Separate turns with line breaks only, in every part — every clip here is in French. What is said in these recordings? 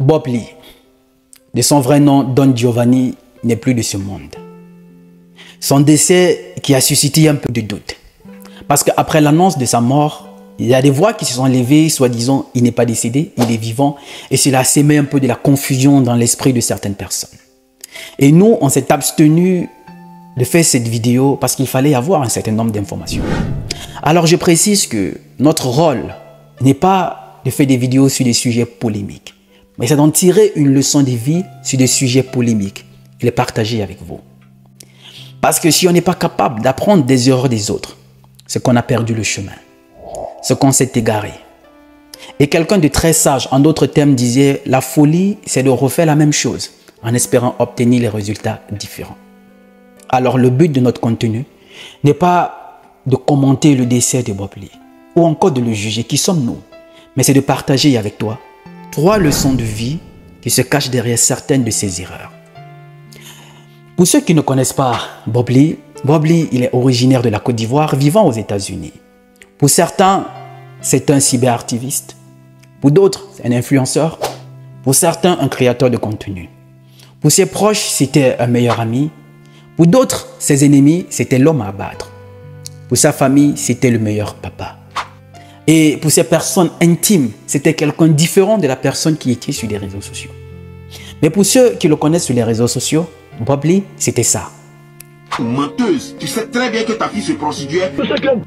Bob Lee, de son vrai nom Don Giovanni, n'est plus de ce monde. Son décès qui a suscité un peu de doute. Parce qu'après l'annonce de sa mort, il y a des voix qui se sont levées, soi-disant il n'est pas décédé, il est vivant. Et cela a sémé un peu de la confusion dans l'esprit de certaines personnes. Et nous, on s'est abstenu de faire cette vidéo parce qu'il fallait avoir un certain nombre d'informations. Alors je précise que notre rôle n'est pas de faire des vidéos sur des sujets polémiques, mais c'est d'en tirer une leçon de vie sur des sujets polémiques et les partager avec vous. Parce que si on n'est pas capable d'apprendre des erreurs des autres, c'est qu'on a perdu le chemin, c'est qu'on s'est égaré. Et quelqu'un de très sage, en d'autres termes, disait « La folie, c'est de refaire la même chose en espérant obtenir les résultats différents. » Alors le but de notre contenu n'est pas de commenter le décès de Bob Lee ou encore de le juger, qui sommes-nous, mais c'est de partager avec toi 3 leçons de vie qui se cachent derrière certaines de ces erreurs. Pour ceux qui ne connaissent pas Bob Lee, il est originaire de la Côte d'Ivoire, vivant aux États-Unis. Pour certains, c'est un cyberactiviste. Pour d'autres, c'est un influenceur. Pour certains, un créateur de contenu. Pour ses proches, c'était un meilleur ami. Pour d'autres, ses ennemis, c'était l'homme à abattre. Pour sa famille, c'était le meilleur papa. Et pour ces personnes intimes, c'était quelqu'un différent de la personne qui était sur les réseaux sociaux. Mais pour ceux qui le connaissent sur les réseaux sociaux, Bob Lee, c'était ça.
Menteuse, tu sais très bien que ta fille se prostituait.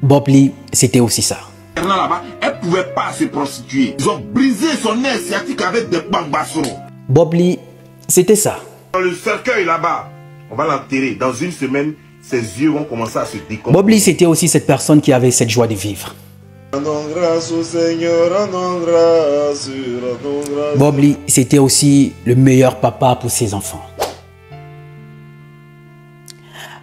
Bob Lee, c'était aussi ça.
Là-bas, elle ne pouvait pas se prostituer. Ils ont brisé son nerf sciatique avec des bambassos.
Bob Lee, c'était ça.
Dans le cercueil là-bas, on va l'enterrer. Dans une semaine, ses yeux vont commencer à se décomposer.
Bob Lee, c'était aussi cette personne qui avait cette joie de vivre.
Rendons grâce au Seigneur, rendons grâce, rendons grâce.
Bob Lee, c'était aussi le meilleur papa pour ses enfants.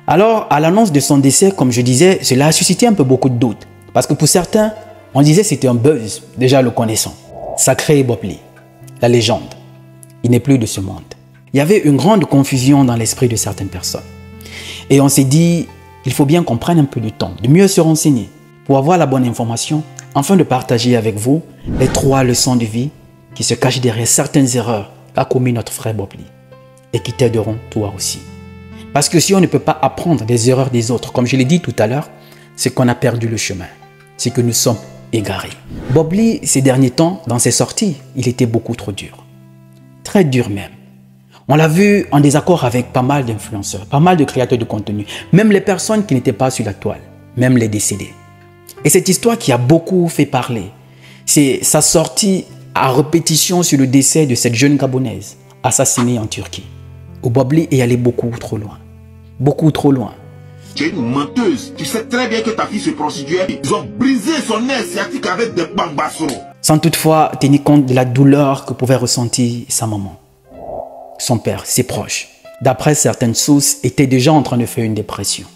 Alors, à l'annonce de son décès, comme je disais, cela a suscité un peu beaucoup de doutes. Parce que pour certains, on disait que c'était un buzz, déjà le connaissant. Sacré Bob Lee, la légende. Il n'est plus de ce monde. Il y avait une grande confusion dans l'esprit de certaines personnes. Et on s'est dit, il faut bien qu'on prenne un peu de temps, de mieux se renseigner, pour avoir la bonne information, afin de partager avec vous les 3 leçons de vie qui se cachent derrière certaines erreurs qu'a commis notre frère Bob Lee et qui t'aideront toi aussi. Parce que si on ne peut pas apprendre des erreurs des autres, comme je l'ai dit tout à l'heure, c'est qu'on a perdu le chemin, c'est que nous sommes égarés. Bob Lee, ces derniers temps, dans ses sorties, il était beaucoup trop dur. Très dur même. On l'a vu en désaccord avec pas mal d'influenceurs, pas mal de créateurs de contenu, même les personnes qui n'étaient pas sur la toile, même les décédés. Et cette histoire qui a beaucoup fait parler, c'est sa sortie à répétition sur le décès de cette jeune Gabonaise assassinée en Turquie, où Bob Lee est allé beaucoup trop loin. Beaucoup trop loin.
Tu es une menteuse. Tu sais très bien que ta fille se prostituait. Ils ont brisé son nerf sciatique avec des bambassos.
Sans toutefois tenir compte de la douleur que pouvait ressentir sa maman, son père, ses proches. D'après certaines sources, étaient déjà en train de faire une dépression.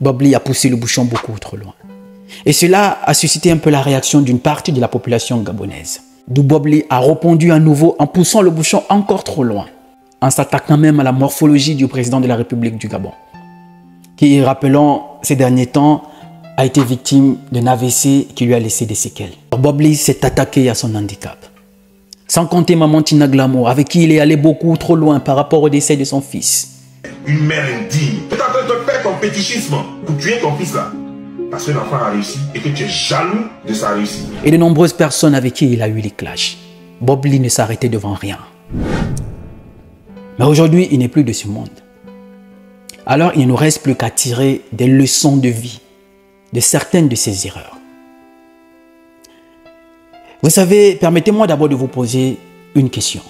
Bob Lee a poussé le bouchon beaucoup trop loin. Et cela a suscité un peu la réaction d'une partie de la population gabonaise. D'où Bob Lee a répondu à nouveau en poussant le bouchon encore trop loin, en s'attaquant même à la morphologie du président de la République du Gabon, qui, rappelons, ces derniers temps, a été victime d'un AVC qui lui a laissé des séquelles. Bob Lee s'est attaqué à son handicap. Sans compter maman Tina Glamour, avec qui il est allé beaucoup trop loin par rapport au décès de son fils.
Une mère indigne. Tu es en train de perdre ton fétichisme pour tuer ton fils là. Parce que l'enfant a réussi et que tu es jaloux de sa réussite.
Et de nombreuses personnes avec qui il a eu les clashs. Bob Lee ne s'arrêtait devant rien. Mais aujourd'hui, il n'est plus de ce monde. Alors, il ne nous reste plus qu'à tirer des leçons de vie de certaines de ses erreurs. Vous savez, permettez-moi d'abord de vous poser une question.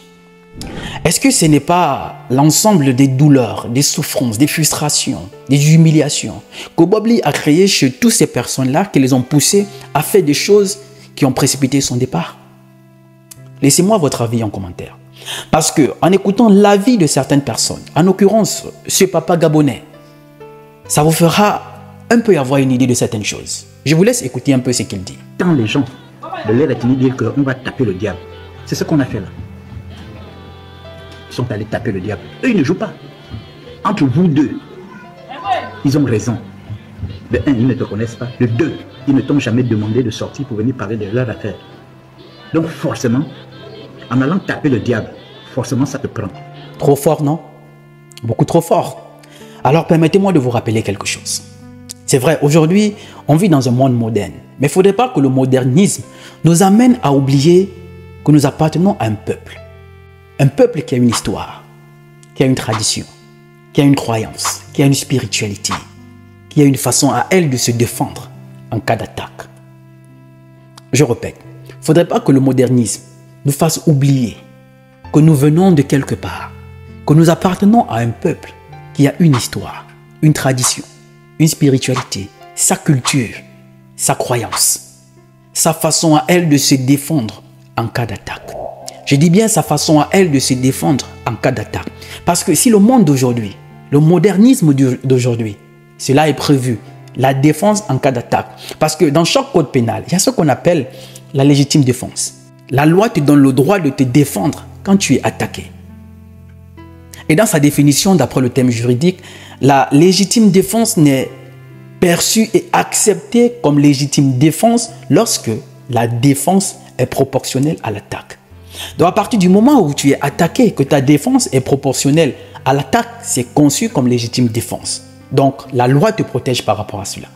Est-ce que ce n'est pas l'ensemble des douleurs, des souffrances, des frustrations, des humiliations que Bob Lee a créé chez toutes ces personnes-là qui les ont poussées à faire des choses qui ont précipité son départ? Laissez-moi votre avis en commentaire. Parce que en écoutant l'avis de certaines personnes, en l'occurrence ce papa gabonais, ça vous fera un peu avoir une idée de certaines choses. Je vous laisse écouter un peu ce qu'il dit.
Quand les gens de l'air ethnique disent qu'on va taper le diable, c'est ce qu'on a fait là. Ils sont allés taper le diable. Eux, ils ne jouent pas. Entre vous deux, ils ont raison. De un, ils ne te connaissent pas. De deux, ils ne t'ont jamais demandé de sortir pour venir parler de leur affaire. Donc forcément, En allant taper le diable, forcément ça te prend.
Trop fort, non? Beaucoup trop fort. Alors permettez-moi de vous rappeler quelque chose. C'est vrai, aujourd'hui, on vit dans un monde moderne. Mais il ne faudrait pas que le modernisme nous amène à oublier que nous appartenons à un peuple. Un peuple qui a une histoire, qui a une tradition, qui a une croyance, qui a une spiritualité, qui a une façon à elle de se défendre en cas d'attaque. Je répète, il ne faudrait pas que le modernisme nous fasse oublier que nous venons de quelque part, que nous appartenons à un peuple qui a une histoire, une tradition, une spiritualité, sa culture, sa croyance, sa façon à elle de se défendre en cas d'attaque. Je dis bien sa façon à elle de se défendre en cas d'attaque. Parce que si le monde d'aujourd'hui, le modernisme d'aujourd'hui, cela est prévu, la défense en cas d'attaque. Parce que dans chaque code pénal, il y a ce qu'on appelle la légitime défense. La loi te donne le droit de te défendre quand tu es attaqué. Et dans sa définition, d'après le thème juridique, la légitime défense n'est perçue et acceptée comme légitime défense lorsque la défense est proportionnelle à l'attaque. Donc à partir du moment où tu es attaqué, que ta défense est proportionnelle à l'attaque, c'est conçu comme légitime défense. Donc la loi te protège par rapport à cela.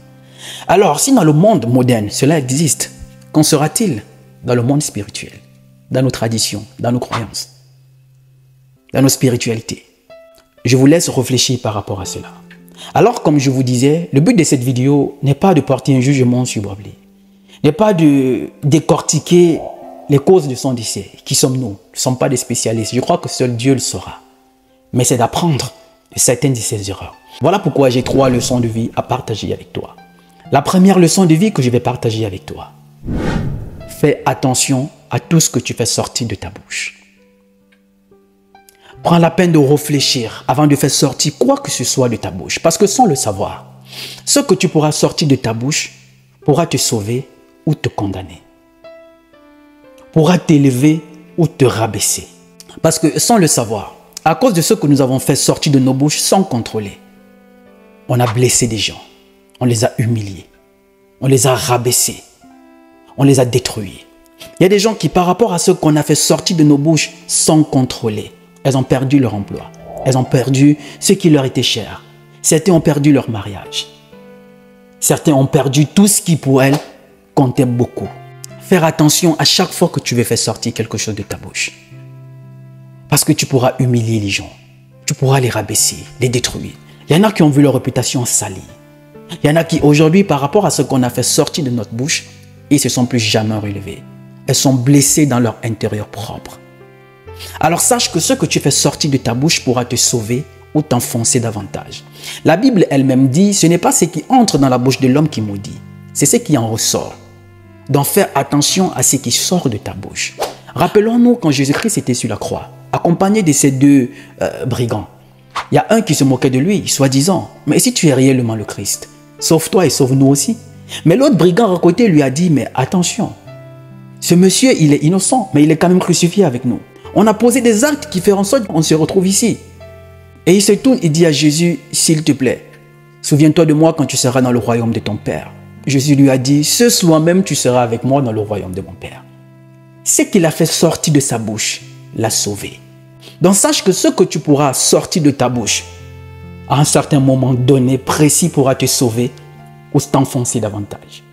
Alors si dans le monde moderne cela existe, qu'en sera-t-il dans le monde spirituel, dans nos traditions, dans nos croyances, dans nos spiritualités? Je vous laisse réfléchir par rapport à cela. Alors comme je vous disais, le but de cette vidéo n'est pas de porter un jugement sur Bob Lee, n'est pas de décortiquer les causes de son décès. Qui sommes-nous? Nous ne sommes pas des spécialistes. Je crois que seul Dieu le saura. Mais c'est d'apprendre de certaines de ses erreurs. Voilà pourquoi j'ai 3 leçons de vie à partager avec toi. La première leçon de vie que je vais partager avec toi. Fais attention à tout ce que tu fais sortir de ta bouche. Prends la peine de réfléchir avant de faire sortir quoi que ce soit de ta bouche. Parce que sans le savoir, ce que tu pourras sortir de ta bouche pourra te sauver ou te condamner. Pourra t'élever ou te rabaisser. Parce que sans le savoir, à cause de ce que nous avons fait sortir de nos bouches sans contrôler, on a blessé des gens, on les a humiliés, on les a rabaissés, on les a détruits. Il y a des gens qui par rapport à ce qu'on a fait sortir de nos bouches sans contrôler, elles ont perdu leur emploi, elles ont perdu ce qui leur était cher. Certains ont perdu leur mariage. Certains ont perdu tout ce qui pour elles comptait beaucoup. Faire attention à chaque fois que tu veux faire sortir quelque chose de ta bouche. Parce que tu pourras humilier les gens. Tu pourras les rabaisser, les détruire. Il y en a qui ont vu leur réputation salie. Il y en a qui aujourd'hui, par rapport à ce qu'on a fait sortir de notre bouche, ils ne se sont plus jamais relevés. Elles sont blessées dans leur intérieur propre. Alors sache que ce que tu fais sortir de ta bouche pourra te sauver ou t'enfoncer davantage. La Bible elle-même dit, ce n'est pas ce qui entre dans la bouche de l'homme qui maudit, c'est ce qui en ressort. Donc faire attention à ce qui sort de ta bouche. Rappelons-nous quand Jésus-Christ était sur la croix, accompagné de ces 2 brigands. Il y a un qui se moquait de lui, soi-disant, mais si tu es réellement le Christ, sauve-toi et sauve-nous aussi. Mais l'autre brigand à côté lui a dit, mais attention, ce monsieur il est innocent, mais il est quand même crucifié avec nous. On a posé des actes qui feront en sorte qu'on se retrouve ici. Et il se tourne et dit à Jésus, s'il te plaît, souviens-toi de moi quand tu seras dans le royaume de ton Père. Jésus lui a dit, ce soir même tu seras avec moi dans le royaume de mon Père. Ce qu'il a fait sortir de sa bouche l'a sauvé. Donc sache que ce que tu pourras sortir de ta bouche, à un certain moment donné, précis, pourra te sauver ou t'enfoncer davantage.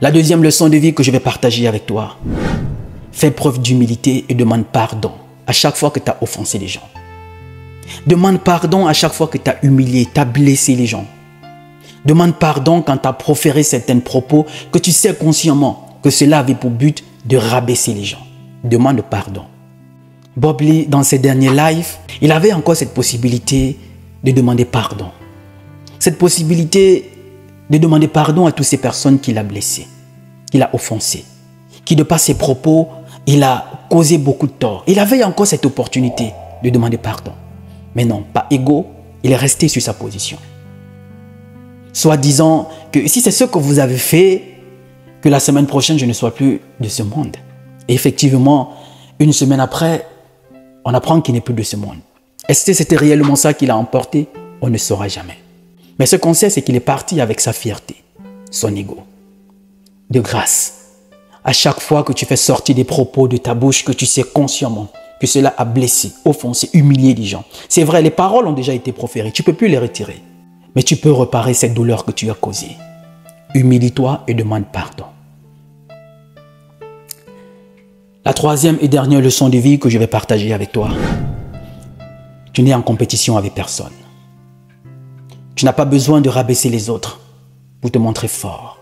La deuxième leçon de vie que je vais partager avec toi, fais preuve d'humilité et demande pardon à chaque fois que tu as offensé les gens. Demande pardon à chaque fois que tu as humilié, tu as blessé les gens. Demande pardon quand tu as proféré certains propos que tu sais consciemment que cela avait pour but de rabaisser les gens. Demande pardon. Bob Lee, dans ses derniers lives, il avait encore cette possibilité de demander pardon. Cette possibilité de demander pardon à toutes ces personnes qu'il a blessées, qu'il a offensées, qui de par ses propos, il a causé beaucoup de tort. Il avait encore cette opportunité de demander pardon. Mais non, pas égaux, il est resté sur sa position. Soit disant que si c'est ce que vous avez fait, que la semaine prochaine, je ne sois plus de ce monde. Et effectivement, une semaine après, on apprend qu'il n'est plus de ce monde. Est-ce que c'était réellement ça qu'il a emporté? On ne saura jamais. Mais ce qu'on sait, c'est qu'il est parti avec sa fierté, son ego. De grâce, À chaque fois que tu fais sortir des propos de ta bouche que tu sais consciemment que cela a blessé, offensé, humilié les gens. C'est vrai, les paroles ont déjà été proférées. Tu ne peux plus les retirer. Mais tu peux réparer cette douleur que tu as causée. Humilie-toi et demande pardon. La troisième et dernière leçon de vie que je vais partager avec toi. Tu n'es en compétition avec personne. Tu n'as pas besoin de rabaisser les autres pour te montrer fort.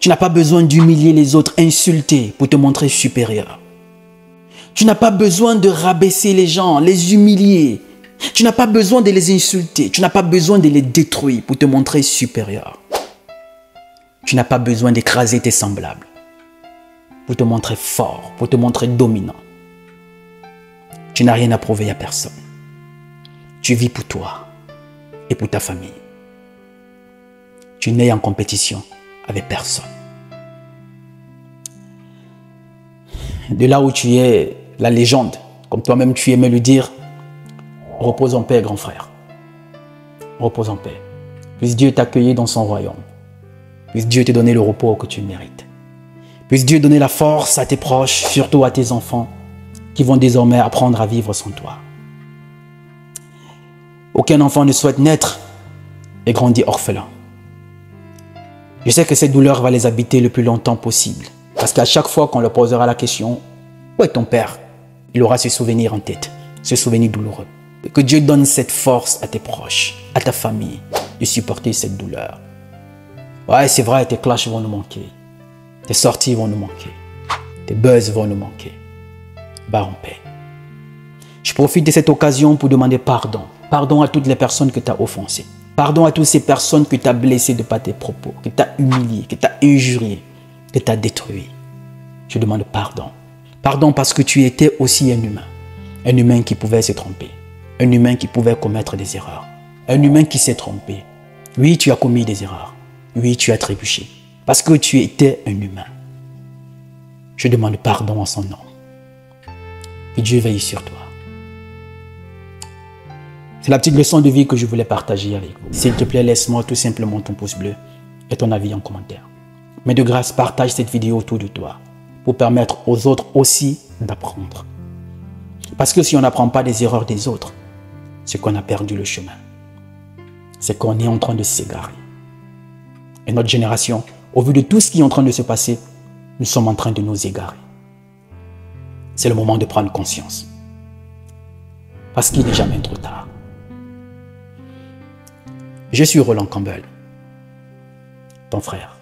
Tu n'as pas besoin d'humilier les autres, insulter pour te montrer supérieur. Tu n'as pas besoin de rabaisser les gens, les humilier. Tu n'as pas besoin de les insulter. Tu n'as pas besoin de les détruire pour te montrer supérieur. Tu n'as pas besoin d'écraser tes semblables pour te montrer fort, pour te montrer dominant. Tu n'as rien à prouver à personne. Tu vis pour toi et pour ta famille. Tu n'es en compétition avec personne. De là où tu es la légende, comme toi-même tu aimais le dire, repose en paix, grand frère. Repose en paix. Puisse Dieu t'accueillir dans son royaume. Puisse Dieu te donner le repos que tu mérites. Puisse Dieu donner la force à tes proches, surtout à tes enfants, qui vont désormais apprendre à vivre sans toi. Aucun enfant ne souhaite naître et grandir orphelin. Je sais que cette douleur va les habiter le plus longtemps possible. Parce qu'à chaque fois qu'on leur posera la question, où est ton père? Il aura ce souvenir en tête, ce souvenir douloureux. Que Dieu donne cette force à tes proches, à ta famille, de supporter cette douleur. Ouais, c'est vrai, tes clashs vont nous manquer. Tes sorties vont nous manquer. Tes buzz vont nous manquer. Va en paix. Je profite de cette occasion pour demander pardon. Pardon à toutes les personnes que tu as offensées. Pardon à toutes ces personnes que tu as blessées de par tes propos, que tu as humiliées, que tu as injuriées, que tu as détruit. Je demande pardon. Pardon parce que tu étais aussi un humain. Un humain qui pouvait se tromper. Un humain qui pouvait commettre des erreurs. Un humain qui s'est trompé. Oui, tu as commis des erreurs. Oui, tu as trébuché. Parce que tu étais un humain. Je demande pardon en son nom. Que Dieu veille sur toi. C'est la petite leçon de vie que je voulais partager avec vous. S'il te plaît, laisse-moi tout simplement ton pouce bleu et ton avis en commentaire. Mais de grâce, partage cette vidéo autour de toi pour permettre aux autres aussi d'apprendre. Parce que si on n'apprend pas des erreurs des autres, c'est qu'on a perdu le chemin. C'est qu'on est en train de s'égarer. Et notre génération, au vu de tout ce qui est en train de se passer, nous sommes en train de nous égarer. C'est le moment de prendre conscience. Parce qu'il n'est jamais trop tard. Je suis Roland Campbell, ton frère.